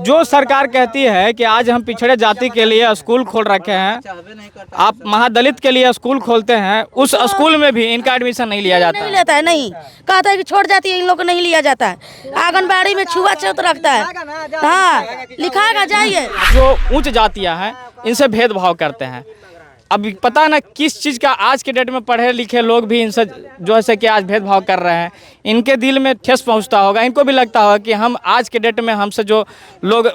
जो सरकार कहती है कि आज हम पिछड़े जाति के लिए स्कूल खोल रखे हैं, आप महादलित के लिए स्कूल खोलते हैं, उस स्कूल में भी इनका एडमिशन नहीं लिया जाता। नहीं लेता है, नहीं कहता है कि छोड़ जाती है, इन लोग को नहीं लिया जाता है। आंगनबाड़ी में छुआछूत रखता है। हाँ, लिखाएगा जाइए। जो उच्च जातियां हैं इनसे भेदभाव करते हैं। अब पता ना किस चीज़ का आज के डेट में पढ़े लिखे लोग भी इनसे जो है कि आज भेदभाव कर रहे हैं। इनके दिल में ठेस पहुंचता होगा, इनको भी लगता होगा कि हम आज के डेट में हमसे जो लोग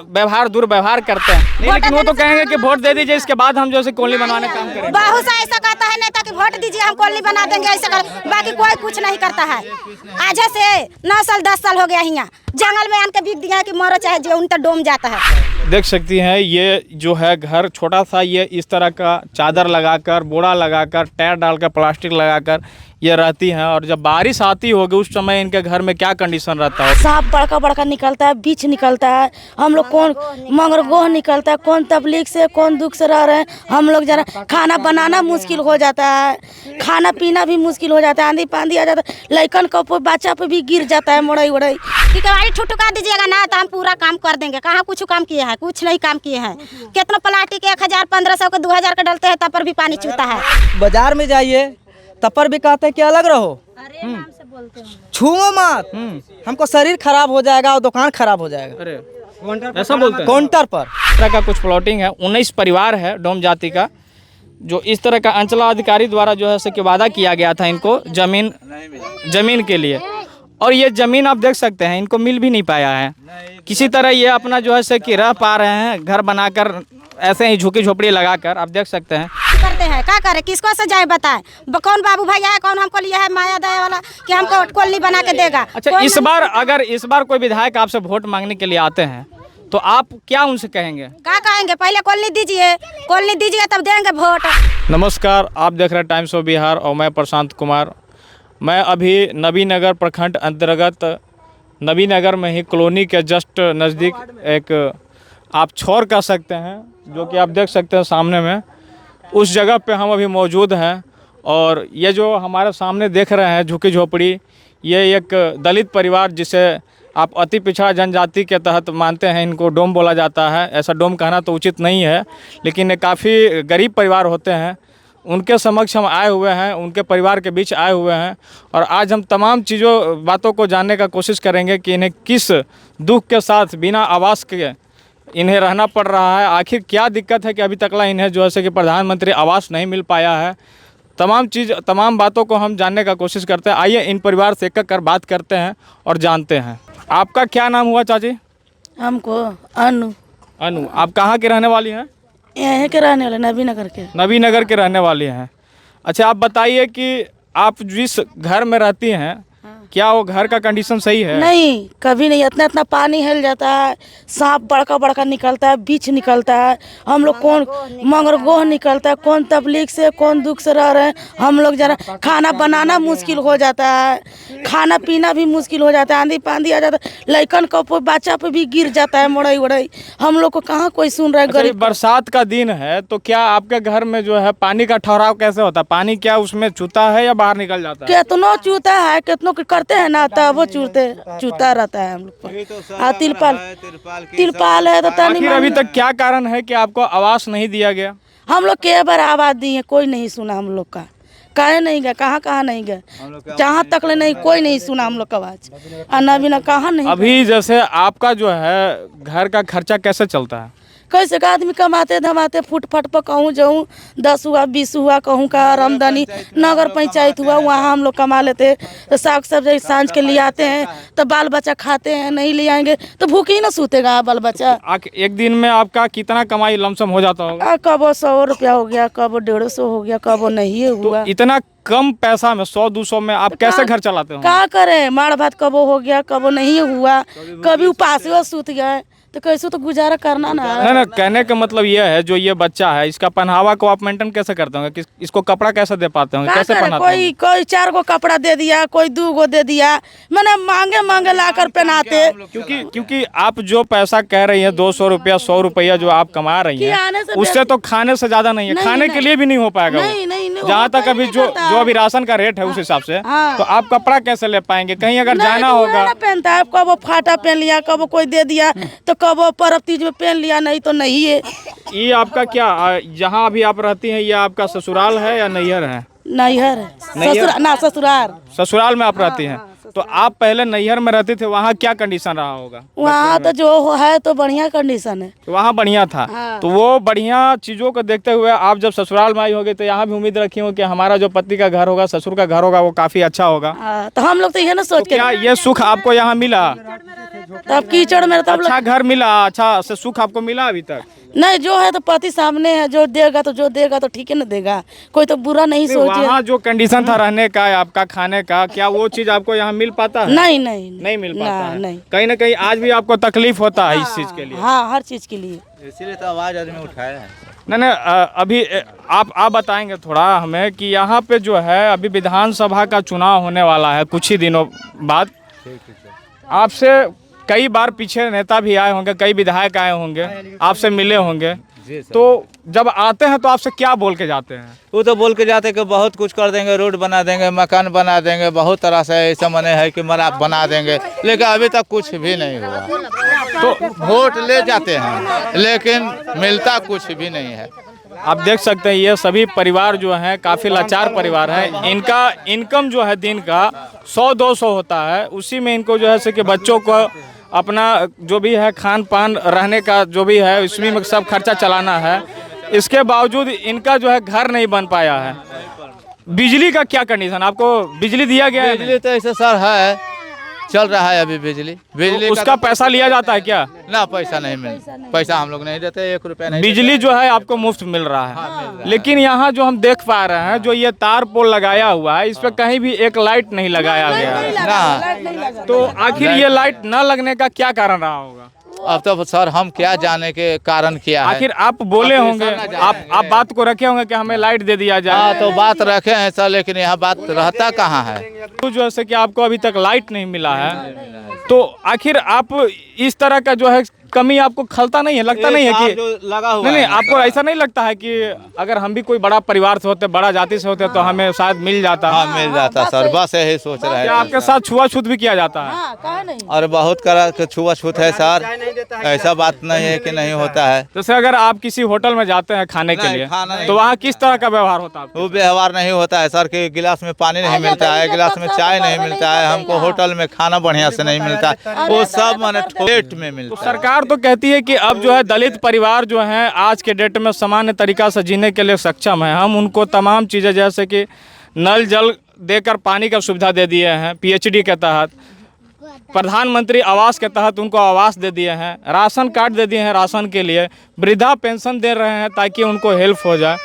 दुर्व्यवहार करते हैं, लेकिन वो तो कहेंगे कि वोट दे दीजिए, इसके बाद हम जो है कॉलोनी बनवाने का काम करेंगे। बहुत सा ऐसा कहता है नेता कि वोट दीजिए हम कॉलोनी बना देंगे, ऐसा कर, बाकी कोई कुछ नहीं करता है। आज से 9 साल 10 साल हो गया यहाँ जंगल में आन के बिक दिया कि मरो चाहे जो, उन तक डूब जाता है। देख सकती हैं ये जो है घर छोटा सा, ये इस तरह का चादर लगाकर, बोरा लगाकर, टायर डालकर, प्लास्टिक लगाकर ये रहती हैं। और जब बारिश आती होगी उस समय इनके घर में क्या कंडीशन रहता है। सांप बड़का बड़का निकलता है, बिछ निकलता है, हम लोग कौन मंगरगोह निकलता है, कौन तबलीग से कौन दुख से रह रहे हैं हम लोग। जरा खाना बनाना मुश्किल हो जाता है, खाना पीना भी मुश्किल हो जाता है, आंधी पांधी आ जाता है, लड़कन का बच्चा पे भी गिर जाता है मड़ई उड़ई। टिकवाड़ी ठुठुका दीजिएगा ना तो हम पूरा काम कर देंगे। कहाँ कुछ काम किए हैं? कुछ नहीं काम किए हैं। कितना प्लास्टिक 1000 1500 के 2000 का डलते हैं, तब पर भी पानी चूता है। बाजार में जाइए तब पर भी कहते हैं कि अलग रहो, छुओ मत, हमको शरीर खराब हो जाएगा और दुकान खराब हो जाएगा। अरे ऐसा बोलते हैं काउंटर पर। इस तरह का कुछ प्लॉटिंग है, 19 परिवार है डोम जाति का, जो इस तरह का अंचलाधिकारी द्वारा जो है सो कि वादा किया गया था इनको जमीन के लिए। और ये ज़मीन आप देख सकते हैं इनको मिल भी नहीं पाया है। किसी तरह ये अपना जो है कि रह पा रहे हैं, घर बनाकर ऐसे ही झुकी झोपड़ी लगाकर। आप देख सकते हैं करते हैं, क्या करे, किसको से जाए बताए। कौन बाबू भैया है, कौन हमको लिया है माया दया वाला कि हमको कॉलोनी बना के देगा। अच्छा, इस बार कोई विधायक आपसे वोट मांगने के लिए आते हैं तो आप क्या उनसे कहेंगे? क्या कहेंगे? पहले कॉलोनी दीजिए तब देंगे वोट। नमस्कार, आप देख रहे हैं टाइम्स ऑफ बिहार और मैं प्रशांत कुमार। मैं अभी नबीनगर प्रखंड अंतर्गत नबीनगर में ही कॉलोनी के जस्ट नज़दीक एक आप छोर कह सकते हैं, जो कि आप देख सकते हैं सामने में, उस जगह पे हम अभी मौजूद हैं। और ये जो हमारे सामने देख रहे हैं झुकी झोपड़ी, ये एक दलित परिवार जिसे आप अति पिछड़ा जनजाति के तहत मानते हैं, इनको डोम बोला जाता है। ऐसा डोम कहना तो उचित नहीं है, लेकिन ये काफ़ी गरीब परिवार होते हैं। उनके समक्ष हम आए हुए हैं, उनके परिवार के बीच आए हुए हैं और आज हम तमाम बातों को जानने का कोशिश करेंगे कि इन्हें किस दुख के साथ बिना आवास के इन्हें रहना पड़ रहा है। आखिर क्या दिक्कत है कि अभी तक इन्हें जो है कि प्रधानमंत्री आवास नहीं मिल पाया है। तमाम बातों को हम जानने का कोशिश करते हैं। आइए इन परिवार से एक कर बात करते हैं और जानते हैं। आपका क्या नाम हुआ चाची? हमको अनु। आप कहाँ के रहने वाली हैं? यहीं के रहने वाले, नबीनगर के रहने वाली हैं। अच्छा, आप बताइए कि आप जिस घर में रहती हैं, क्या वो घर का कंडीशन सही है? नहीं, कभी नहीं। इतना पानी हिल जाता है, सांप बड़का बड़का निकलता है, बिछ निकलता है, हम लोग कौन मंगरगोह निकलता है, कौन तबलीग से कौन दुख से रह रहे हैं हम लोग। जरा खाना बनाना मुश्किल हो जाता है, खाना पीना भी मुश्किल हो जाता है, आंधी पांधी आ जाता है, लड़कन का बच्चा पे भी गिर जाता है मड़ई उड़ई। हम लोग को कहाँ कोई सुन रहा है। गरीब बरसात का दिन है तो क्या आपके घर में जो है पानी का ठहराव कैसे होता है? पानी क्या उसमें चूता है या बाहर निकल जाता है? कितनों चूता है, कितनों करते हैं ना, तब वो चूता रहता है हम लोग पर। तिरपाल है तो आखिर अभी तक क्या कारण है कि आपको आवास नहीं दिया गया? हम लोग के बार आवाज दी है, कोई नहीं सुना हम लोग का। कहे नहीं गए, कहाँ नहीं गए, जहाँ तक ले नहीं, कोई नहीं सुना हम लोग का आवाज। अना कहाँ नहीं। अभी जैसे आपका जो है घर का खर्चा कैसे चलता है? कैसे का आदमी कमाते धमाते फुट फट पर कहूँ जाऊँ, 10 हुआ 20 हुआ कहूँ का आमदनी, नगर पंचायत हुआ वहाँ हम लोग कमा लेते। तो साग सब्जी सांझ के लिए आते हैं तो बाल बच्चा खाते हैं, नहीं ले आएंगे तो भूखे ही ना सूतेगा बाल बच्चा। एक दिन में आपका कितना कमाई लमसम हो जाता होगा? कब 100 रुपया हो गया, कब 150 हो गया, कब नहीं हुआ। तो इतना कम पैसा में 100-200 में आप कैसे घर चलाते हो? क्या करें, मार भात कब हो गया, कब नहीं हुआ, कभी उपास सूत गए, तो कैसे तो गुजारा करना ना। कहने का मतलब ये है, जो ये बच्चा है इसका पहनावा को आप मेंटेन कैसे करते होंगे? इसको कपड़ा कैसे दे पाते होंगे? कैसे पहनाते होंगे? कोई 4 गो कपड़ा दे दिया, कोई 2 गो दे दिया, मैंने मांगे लाकर पहनाते। क्योंकि आप जो पैसा कह रही है 200 रुपया 100 रुपया जो आप कमा रही है, उससे तो खाने से ज्यादा नहीं है, खाने के लिए भी नहीं हो पाएगा। जहाँ तक अभी जो अभी राशन का रेट है उस हिसाब से, तो आप कपड़ा कैसे ले पाएंगे? कहीं अगर जाना होगा पहनता है, कब फाटा पहन लिया, कब कोई दे दिया, तो कब पर्व तीज में पहन लिया, नहीं तो नहीं है। ये आपका क्या जहाँ अभी आप रहती हैं ये आपका ससुराल है या नैहर है? नैहर है, ससुराल। ससुराल में आप रहती हैं। तो आप पहले नैहर में रहते थे, वहाँ क्या कंडीशन रहा होगा? वहाँ तो जो है तो बढ़िया कंडीशन है। तो वहाँ बढ़िया था। तो वो बढ़िया चीज़ों को देखते हुए आप जब ससुराल में आई होगी तो यहाँ भी उम्मीद रखी हो कि हमारा जो पति का घर होगा, ससुर का घर होगा, वो काफ़ी अच्छा होगा। तो हम लोग तो ये ना सोच के, क्या ये सुख आपको यहाँ मिला? तब कीचड़ में तब अच्छा घर मिला, अच्छा से सुख आपको मिला अभी तक? नहीं, जो है तो पति सामने है, जो देगा तो ठीक है ना देगा, कोई तो बुरा नहीं सोचे। वहाँ जो कंडीशन था रहने का, आपका खाने का, क्या वो चीज़ आपको यहाँ मिल पाता है? नहीं मिल पाता है। नहीं। कहीं ना कहीं आज भी आपको तकलीफ होता है इस चीज़ के लिए? हाँ, हर चीज के लिए। इसीलिए तो आवाज आदमी उठाया है। नहीं, अभी आप बताएंगे थोड़ा हमें कि यहाँ पे जो है अभी विधानसभा का चुनाव होने वाला है कुछ ही दिनों बाद। आपसे कई बार पीछे नेता भी आए होंगे, कई विधायक आए होंगे, आपसे मिले होंगे, तो जब आते हैं तो आपसे क्या बोल के जाते हैं? वो तो बोल के जाते हैं कि बहुत कुछ कर देंगे, रोड बना देंगे, मकान बना देंगे, बहुत तरह से ऐसा मने है कि बना देंगे, लेकिन अभी तक कुछ भी नहीं हुआ। तो वोट ले जाते हैं लेकिन मिलता कुछ भी नहीं है। आप देख सकते हैं ये सभी परिवार जो हैं काफ़ी लाचार परिवार हैं। इनका इनकम जो है दिन का 100-200 होता है, उसी में इनको जो है से कि बच्चों को अपना जो भी है खान पान रहने का जो भी है इसमें में सब खर्चा चलाना है। इसके बावजूद इनका जो है घर नहीं बन पाया है। बिजली का क्या कंडीशन, आपको बिजली दिया गया है? बिजली तो ऐसे सर है, चल रहा है अभी बिजली तो उसका पैसा लिया जाता है क्या? ना, पैसा नहीं मिलता, पैसा हम लोग नहीं देते, 1 रुपया नहीं। बिजली जो है आपको मुफ्त मिल रहा है। लेकिन यहाँ जो हम देख पा रहे हैं जो ये तार पोल लगाया हुआ है, इस पर कहीं भी एक लाइट नहीं लगाया गया है ना। तो आखिर ये लाइट न लगने का क्या कारण रहा होगा? अब तो सर हम क्या जाने के कारण क्या है। आखिर आप बोले होंगे, आप बात को रखे होंगे कि हमें लाइट दे दिया जाए। हाँ, तो बात रखे हैं सर, लेकिन यहाँ बात रहता कहाँ है। तो जो है कि आपको अभी तक लाइट नहीं मिला है, तो आखिर आप इस तरह का जो है कमी आपको खलता नहीं है, लगता नहीं है कि लगा हुआ नहीं, आपको ऐसा नहीं लगता है कि अगर हम भी कोई बड़ा परिवार से होते, बड़ा जाति से होते, तो हमें शायद मिल जाता? हाँ, मिल जाता सर, बस यही सोच रहे हैं। क्या आपके साथ छुआछूत भी किया जाता है? और बहुत तरह के छुआछूत है सर, ऐसा बात नहीं है कि नहीं होता है। जैसे अगर आप किसी होटल में जाते हैं खाने के लिए, तो वहाँ किस तरह का व्यवहार होता है? वो व्यवहार नहीं होता है सर कि गिलास में पानी नहीं मिलता है, गिलास में चाय नहीं मिलता है, हमको होटल में खाना बढ़िया से नहीं मिलता है, वो सब माने प्लेट में मिलता है। सरकार तो कहती है कि अब जो है दलित परिवार जो हैं आज के डेट में सामान्य तरीका से जीने के लिए सक्षम है। हम उनको तमाम चीज़ें जैसे कि नल जल देकर पानी का सुविधा दे दिए हैं, PhD के तहत, प्रधानमंत्री आवास के तहत उनको आवास दे दिए हैं, राशन कार्ड दे दिए हैं राशन के लिए, वृद्धा पेंशन दे रहे हैं ताकि उनको हेल्प हो जाए।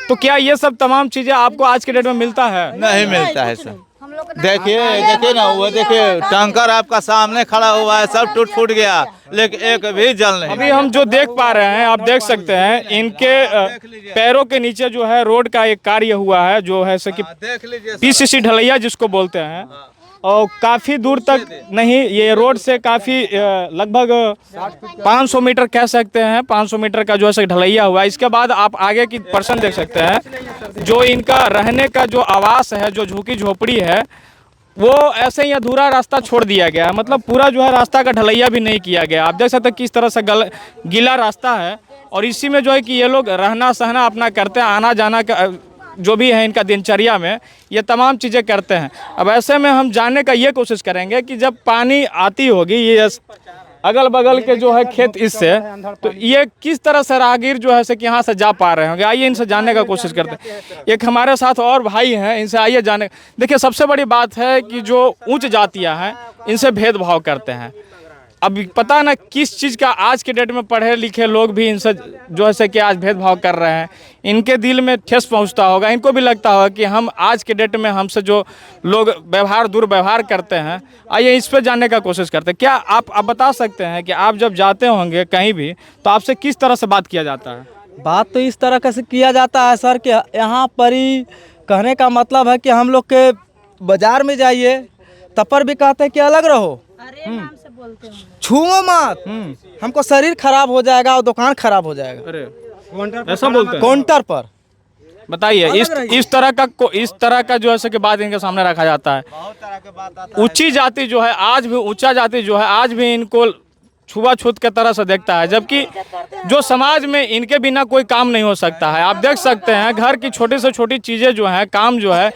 तो क्या ये सब तमाम चीज़ें आपको आज के डेट में मिलता है? नहीं मिलता है सर। देखिए ना, वो देखिए टैंकर आपका सामने खड़ा हुआ है, सब टूट फूट गया, लेकिन एक भी जल नहीं। अभी हम जो देख पा रहे हैं, आप देख सकते हैं इनके पैरों के नीचे जो है रोड का एक कार्य हुआ है, जो है कि देख लीजिए PCC ढलैया जिसको बोलते हैं, और काफ़ी दूर तक नहीं, ये रोड से काफ़ी लगभग 500 मीटर कह सकते हैं, 500 मीटर का जो है ढलैया हुआ है। इसके बाद आप आगे की पर्सन देख सकते हैं, जो इनका रहने का जो आवास है, जो झुकी झोपड़ी है, वो ऐसे ही अधूरा रास्ता छोड़ दिया गया है। मतलब पूरा जो है रास्ता का ढलैया भी नहीं किया गया। आप देख सकते हैं किस तरह से गीला रास्ता है, और इसी में जो है कि ये लोग रहना सहना अपना करते हैं, आना जाना का जो भी है इनका दिनचर्या में ये तमाम चीज़ें करते हैं। अब ऐसे में हम जानने का ये कोशिश करेंगे कि जब पानी आती होगी ये अगल बगल के जो है खेत इससे, तो ये किस तरह से राहगीर जो है कि यहाँ से जा पा रहे होंगे। आइए इनसे जानने का कोशिश करते हैं। एक हमारे साथ और भाई हैं, इनसे आइए जाने। देखिए सबसे बड़ी बात है कि जो उच्च जातियाँ हैं इनसे भेदभाव करते हैं। अब पता ना किस चीज़ का आज के डेट में पढ़े लिखे लोग भी इनसे जो है कि आज भेदभाव कर रहे हैं। इनके दिल में ठेस पहुंचता होगा, इनको भी लगता होगा कि हम आज के डेट में हमसे जो लोग दुर्व्यवहार करते हैं। आइए इस पर जानने का कोशिश करते हैं। क्या आप बता सकते हैं कि आप जब जाते होंगे कहीं भी तो आपसे किस तरह से बात किया जाता है? बात तो इस तरह से किया जाता है सर कि यहाँ पर ही कहने का मतलब है कि हम लोग के बाजार में जाइए तब पर भी कहते हैं कि अलग रहो, छुओ मत, हमको शरीर खराब हो जाएगा और दुकान खराब हो जाएगा। अरे ऐसा बोलते हैं काउंटर पर? बताइए इस तरह का जो है कि बात इनके सामने रखा जाता है। ऊंची जाति जो है आज भी, ऊंचा जाति जो है आज भी इनको छुआछूत के तरह से देखता है, जबकि जो समाज में इनके बिना कोई काम नहीं हो सकता है। आप देख सकते हैं घर की छोटी से छोटी चीज़ें जो हैं, काम जो है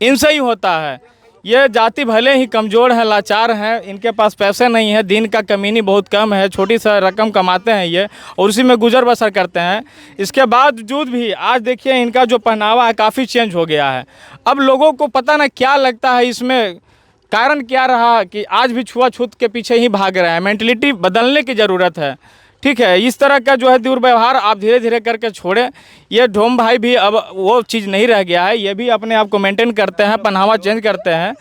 इनसे ही होता है। ये जाति भले ही कमज़ोर है, लाचार हैं, इनके पास पैसे नहीं है, दिन का कमीनी बहुत कम है, छोटी सा रकम कमाते हैं ये और उसी में गुजर बसर करते हैं। इसके बावजूद भी आज देखिए इनका जो पहनावा है काफ़ी चेंज हो गया है। अब लोगों को पता ना क्या लगता है, इसमें कारण क्या रहा कि आज भी छुआछूत के पीछे ही भाग रहे हैं। मेंटलिटी बदलने की ज़रूरत है। ठीक है, इस तरह का जो है दुर्व्यवहार आप धीरे धीरे करके छोड़ें। ये ढोम भाई भी अब वो चीज़ नहीं रह गया है, ये भी अपने आप को मेंटेन करते हैं, पहनावा चेंज करते हैं।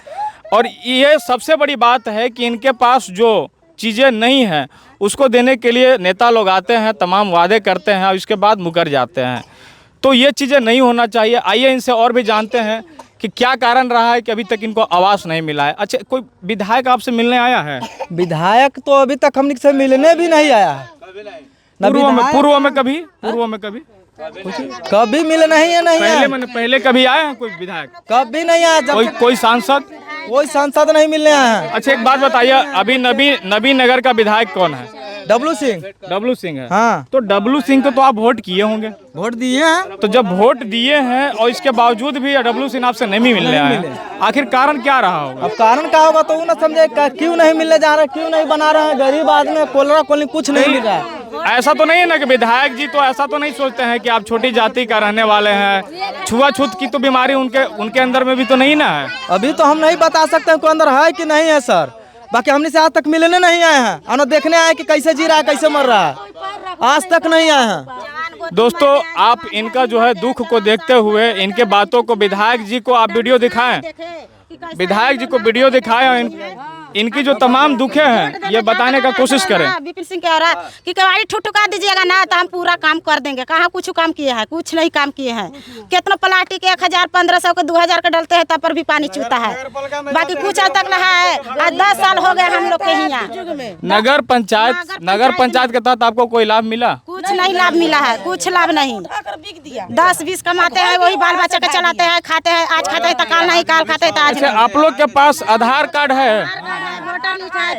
और ये सबसे बड़ी बात है कि इनके पास जो चीज़ें नहीं हैं उसको देने के लिए नेता लोग आते हैं, तमाम वादे करते हैं और इसके बाद मुकर जाते हैं। तो ये चीज़ें नहीं होना चाहिए। आइए इनसे और भी जानते हैं कि क्या कारण रहा है कि अभी तक इनको आवास नहीं मिला है। अच्छा, कोई विधायक आपसे मिलने आया है? विधायक तो अभी तक हम से मिलने भी नहीं आया है। पूर्व में कभी कभी मिले नहीं है, नहीं है। पहले कभी आए हैं कोई विधायक? कभी नहीं आया। कोई सांसद? कोई सांसद नहीं मिलने आया है। अच्छा, एक बात बताइए, अभी नबी नगर का विधायक कौन है? डब्लू सिंह है। हाँ। तो डब्लू सिंह को तो आप वोट किए होंगे? वोट दिए हैं। तो जब वोट दिए हैं और इसके बावजूद भी डब्लू सिंह आपसे नहीं मिलने आए, आखिर कारण क्या रहा होगा? अब कारण क्या होगा तो वो ना समझे, क्यों नहीं मिलने जा रहे, क्यों नहीं बना रहे हैं। गरीब आदमी कोलरा कोली कुछ नहीं मिल रहा है। ऐसा तो नहीं है ना कि विधायक जी तो ऐसा तो नहीं सोचते हैं कि आप छोटी जाति का रहने वाले हैं? छुआछूत की तो बीमारी उनके अंदर में भी तो नहीं ना है? अभी तो हम नहीं बता सकते हैं कोई अंदर है कि नहीं है सर। बाकी हमने से आज तक मिलने नहीं आए हैं, और देखने आए कि कैसे जी रहा है, कैसे मर रहा है। आज तक नहीं आए हैं। दोस्तों, आप इनका जो है दुख को देखते हुए इनके बातों को विधायक जी को आप वीडियो दिखाएं, विधायक जी को वीडियो दिखाएं और इनकी जो तमाम दुखे हैं ये बताने का कोशिश करें। विपिन सिंह कह रहा कि कबाड़ी ठुठुका दीजिएगा ना तो हम पूरा काम कर देंगे। कहाँ कुछ काम किए हैं? कुछ नहीं काम किए हैं। कितना प्लास्टिक के 1000, 1500 के 2000 का डलते हैं तब पर भी पानी चूता है। बाकी कुछ आज तक रहा है। आज 10 साल हो गए हम लोग के यहाँ। नगर पंचायत के तहत आपको कोई लाभ मिला? कुछ नहीं लाभ मिला है, कुछ लाभ नहीं। 10-20 कमाते हैं, वही बाल बच्चा के चलाते हैं, खाते हैं। आज खाते हैं तो काल नहीं, काल खाते हैं तो आज। आप लोग के पास आधार कार्ड है?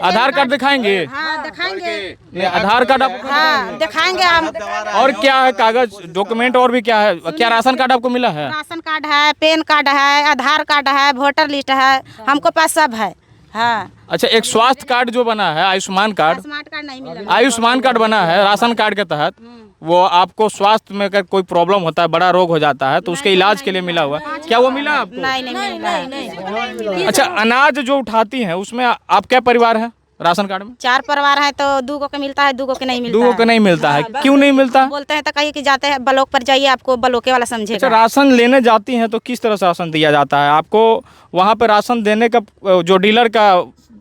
आधार कार्ड दिखाएंगे? हाँ, दिखाएंगे। आधार कार्ड आप? हाँ, दिखाएंगे हम। और क्या है कागज डॉक्यूमेंट और भी क्या है? क्या राशन कार्ड आपको मिला है? राशन कार्ड है, पैन कार्ड है, आधार कार्ड है, वोटर लिस्ट है, हमको पास सब है। हाँ। अच्छा, एक स्वास्थ्य कार्ड जो बना है, आयुष्मान कार्ड नहीं मिला। आयुष्मान कार्ड बना है राशन कार्ड के तहत, वो आपको स्वास्थ्य में अगर कोई प्रॉब्लम होता है, बड़ा रोग हो जाता है तो उसके इलाज के लिए मिला हुआ है। क्या वो मिला आपको? नहीं। अच्छा, अनाज जो उठाती हैं उसमें आप क्या परिवार है राशन कार्ड में? 4 परिवार है तो 2 को मिलता है, 2 को नहीं मिलता। 2 को नहीं मिलता है? क्यों नहीं मिलता? बोलते हैं तो कहीं कि जाते हैं ब्लॉक पर जाइए, आपको ब्लॉके वाला समझेगा। अच्छा, राशन लेने जाती हैं तो किस तरह से राशन दिया जाता है आपको? वहाँ पे राशन देने का जो डीलर का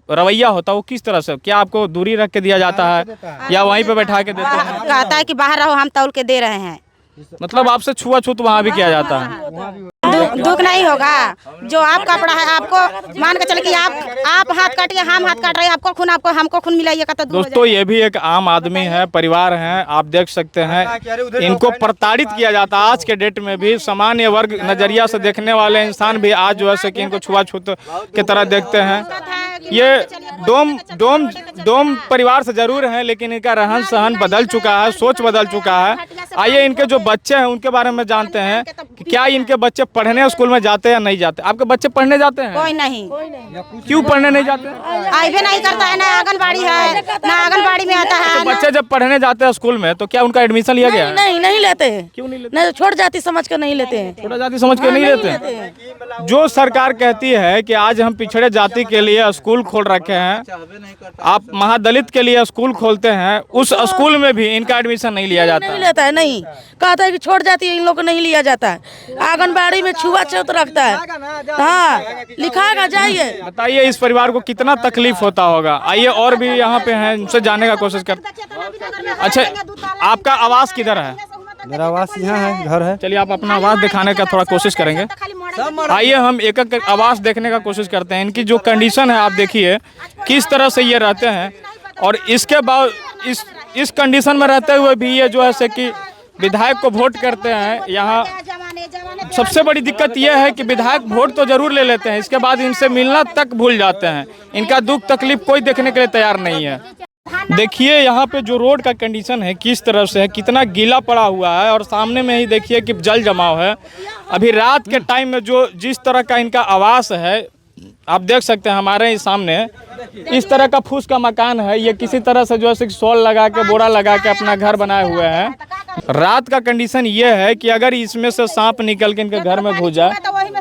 रवैया होता है वो किस तरह से? क्या आपको दूरी रख के दिया जाता है या वहीं पे बैठा के देते हैं? कहता है कि बाहर रहो, हम तौल के दे रहे हैं। मतलब आपसे छुआछूत वहाँ भी किया जाता है? दुख नहीं होगा। जो आप कपड़ा है, आपको मान के चले कि आप हाथ काटिए, हम हाथ काट रहे हैं, आपको खून, हमको खून मिलाइएगा तो दोस्तों ये भी एक आम आदमी है, परिवार है, आप देख सकते हैं इनको प्रताड़ित किया जाता है। आज के डेट में भी सामान्य वर्ग नजरिया से देखने वाले इंसान भी आज जो है कि इनको छुआछूत की तरह देखते हैं। ये डोम परिवार से जरूर है, लेकिन इनका रहन सहन बदल चुका है, सोच बदल चुका है। आइए इनके जो बच्चे हैं उनके बारे में जानते हैं कि क्या इनके बच्चे पढ़ने स्कूल में जाते हैं या नहीं जाते? आपके बच्चे पढ़ने जाते हैं? कोई नहीं। क्यों पढ़ने नहीं जाते? आइए नहीं करता है, ना आंगनबाड़ी है, ना आंगनबाड़ी में आता है। तो बच्चे जब पढ़ने जाते हैं स्कूल में तो क्या उनका एडमिशन लिया गया? नहीं लेते हैं। क्यों नहीं लेते? नहीं, छोड़ जाति समझ कर नहीं लेते हैं। छोटा जाति समझ के नहीं लेते? जो सरकार कहती है कि आज हम पिछड़े जाति के लिए स्कूल खोल रखे हैं, आप महादलित के लिए स्कूल खोलते हैं, उस स्कूल में भी इनका एडमिशन नहीं लिया जाता? नहीं लेता है। नहीं, कहता है कि छोड़ जाती है, इन लोग को नहीं लिया जाता है। आंगनबाड़ी में छुआछूत रखता है। हाँ, लिखाएगा, जाइए। बताइए इस परिवार को कितना तकलीफ होता होगा। आइए और भी यहाँ पे हैं, उनसे जानने का कोशिश करते। अच्छा, आपका आवास किधर है? मेरा आवास यहाँ है, घर है। चलिए आप अपना आवास दिखाने का थोड़ा कोशिश करेंगे। आइए हम एक एक आवास देखने का कोशिश करते हैं। इनकी जो कंडीशन है आप देखिए किस तरह से ये रहते हैं, और इसके बाद इस कंडीशन में रहते हुए भी ये जो है कि विधायक को वोट करते हैं। यहाँ सबसे बड़ी दिक्कत यह है कि विधायक वोट तो जरूर ले लेते हैं, इसके बाद इनसे मिलना तक भूल जाते हैं। इनका दुख तकलीफ कोई देखने के लिए तैयार नहीं है। देखिए यहाँ पे जो रोड का कंडीशन है किस तरह से है, कितना गीला पड़ा हुआ है और सामने में ही देखिए कि जल जमाव है। अभी रात के टाइम में जो जिस तरह का इनका आवास है आप देख सकते हैं हमारे ही सामने इस तरह का फूस का मकान है। ये किसी तरह से जो है शॉल लगा के बोरा लगा के अपना घर बनाए हुए हैं। रात का कंडीशन ये है कि अगर इसमें से सांप निकल के इनके घर में घुस जाए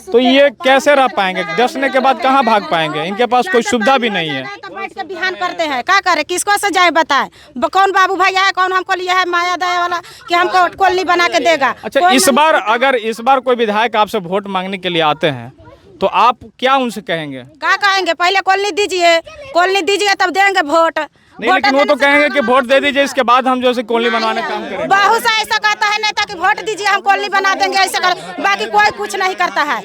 तो ये कैसे रह पाएंगे, डसने के बाद कहाँ भाग पाएंगे, इनके पास कोई सुविधा भी नहीं है। तो बैठ के बिहान करते हैं, क्या करे, किसको से जाए बताए, कौन बाबू भैया है, कौन हमको लिया है माया दया वाला कि हमको कॉलोनी बना के देगा। अच्छा, इस बार कोई विधायक आपसे वोट मांगने के लिए आते हैं तो आप क्या उनसे कहेंगे? क्या कहेंगे, पहले कॉलोनी दीजिए तब देंगे वोट। नहीं, लेकिन वो तो कहेंगे कि वोट दे दीजिए, इसके बाद हम जो है कॉलोनी बनवाने का काम करेंगे। बहुत सा ऐसा कहता है नेता कि वोट दीजिए हम कॉलोनी बना देंगे, ऐसा कर, बाकी कोई कुछ नहीं करता है।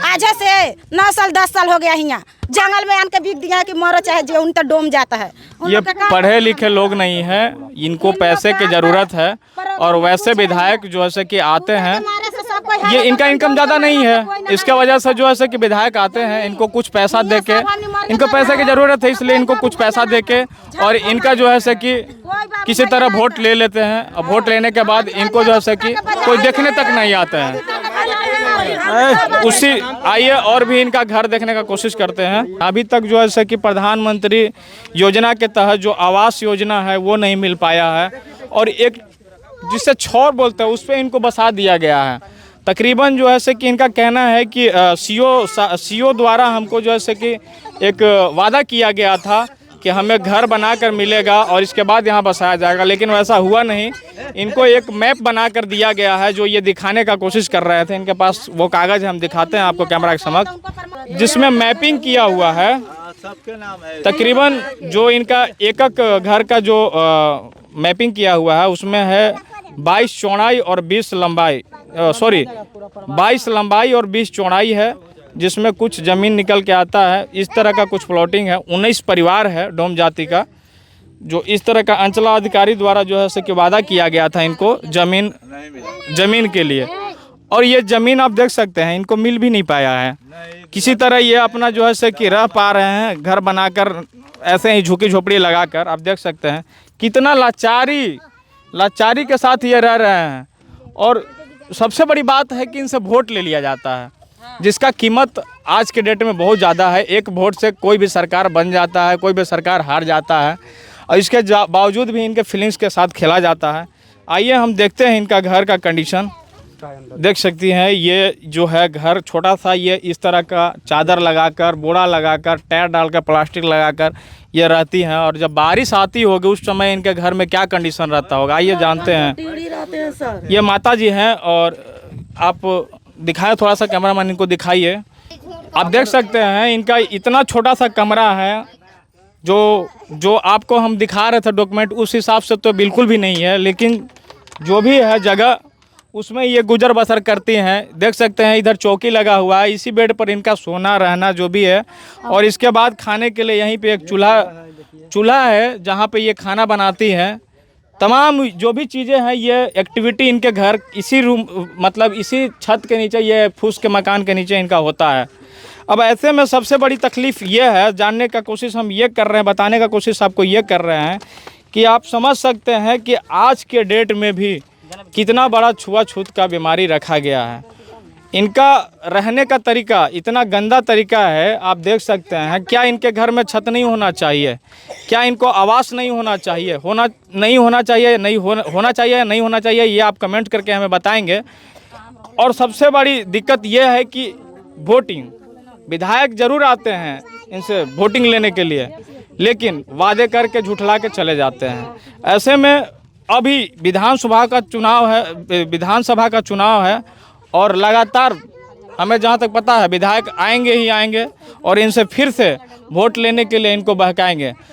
आज से 9 साल 10 साल हो गया यहाँ जंगल में आन के बिक दिया कि मरो चाहे जो उन तो डोम जाता है। ये पढ़े लिखे लोग नहीं है, इनको पैसे की जरूरत है और वैसे विधायक जो है कि आते हैं, ये इनका इनकम ज़्यादा नहीं है, इसके वजह से जो है कि विधायक आते हैं, इनको कुछ पैसा दे के, इनको पैसे की ज़रूरत है इसलिए इनको कुछ पैसा दे के और इनका जो है कि किसी तरह वोट ले लेते हैं। और वोट लेने के बाद इनको जो है कि कोई देखने तक नहीं आता है। आइए और भी इनका घर देखने का कोशिश करते हैं। अभी तक जो है कि प्रधानमंत्री योजना के तहत जो आवास योजना है वो नहीं मिल पाया है और एक जिससे छौर बोलते हैं उस पर इनको बसा दिया गया है। तकरीबन जो है कि इनका कहना है कि सीओ द्वारा हमको जो है कि एक वादा किया गया था कि हमें घर बनाकर मिलेगा और इसके बाद यहाँ बसाया जाएगा, लेकिन वैसा हुआ नहीं। इनको एक मैप बनाकर दिया गया है जो ये दिखाने का कोशिश कर रहे थे। इनके पास वो कागज़ हम दिखाते हैं आपको कैमरा के समक्ष, जिसमें मैपिंग किया हुआ है। तकरीबन जो इनका एक घर का जो मैपिंग किया हुआ है उसमें है 22 चौड़ाई और 20 लंबाई, 22 लंबाई और 20 चौड़ाई है, जिसमें कुछ ज़मीन निकल के आता है। इस तरह का कुछ प्लॉटिंग है। 19 परिवार है डोम जाति का, जो इस तरह का अंचलाधिकारी द्वारा जो है कि वादा किया गया था इनको ज़मीन के लिए, और ये ज़मीन आप देख सकते हैं इनको मिल भी नहीं पाया है। किसी तरह ये अपना जो है कि रह पा रहे हैं, घर बनाकर ऐसे ही झुकी झोपड़ी लगाकर। आप देख सकते हैं कितना लाचारी के साथ ये रह रहे हैं। और सबसे बड़ी बात है कि इनसे वोट ले लिया जाता है, जिसका कीमत आज के डेट में बहुत ज़्यादा है। एक वोट से कोई भी सरकार बन जाता है, कोई भी सरकार हार जाता है और इसके बावजूद भी इनके फीलिंग्स के साथ खेला जाता है। आइए हम देखते हैं इनका घर का कंडीशन। देख सकती हैं ये जो है घर छोटा सा, ये इस तरह का चादर लगाकर, बोरा लगाकर, टायर डालकर, प्लास्टिक लगाकर ये रहती हैं। और जब बारिश आती होगी उस समय इनके घर में क्या कंडीशन रहता होगा, आइए जानते हैं। ये माता जी हैं और आप दिखाएं थोड़ा सा, कैमरामैन इनको दिखाइए। आप देख सकते हैं इनका इतना छोटा सा कमरा है, जो आपको हम दिखा रहे थे डॉक्यूमेंट उस हिसाब से तो बिल्कुल भी नहीं है, लेकिन जो भी है जगह उसमें ये गुजर बसर करती हैं। देख सकते हैं इधर चौकी लगा हुआ है, इसी बेड पर इनका सोना रहना जो भी है। और इसके बाद खाने के लिए यहीं पे एक चूल्हा है जहाँ पे ये खाना बनाती हैं। तमाम जो भी चीज़ें हैं ये एक्टिविटी इनके घर इसी रूम मतलब इसी छत के नीचे, ये फूस के मकान के नीचे इनका होता है। अब ऐसे में सबसे बड़ी तकलीफ़ ये है, जानने का कोशिश हम ये कर रहे हैं, बताने का कोशिश आपको ये कर रहे हैं कि आप समझ सकते हैं कि आज के डेट में भी कितना बड़ा छुआछूत का बीमारी रखा गया है। इनका रहने का तरीका इतना गंदा तरीका है, आप देख सकते हैं। क्या इनके घर में छत नहीं होना चाहिए? क्या इनको आवास नहीं होना चाहिए? नहीं होना चाहिए नहीं होना चाहिए, ये आप कमेंट करके हमें बताएंगे। और सबसे बड़ी दिक्कत ये है कि वोटिंग, विधायक जरूर आते हैं इनसे वोटिंग लेने के लिए, लेकिन वादे करके झुठला के चले जाते हैं। ऐसे में अभी विधानसभा का चुनाव है और लगातार हमें जहाँ तक पता है विधायक आएंगे ही आएंगे और इनसे फिर से वोट लेने के लिए इनको बहकाएंगे।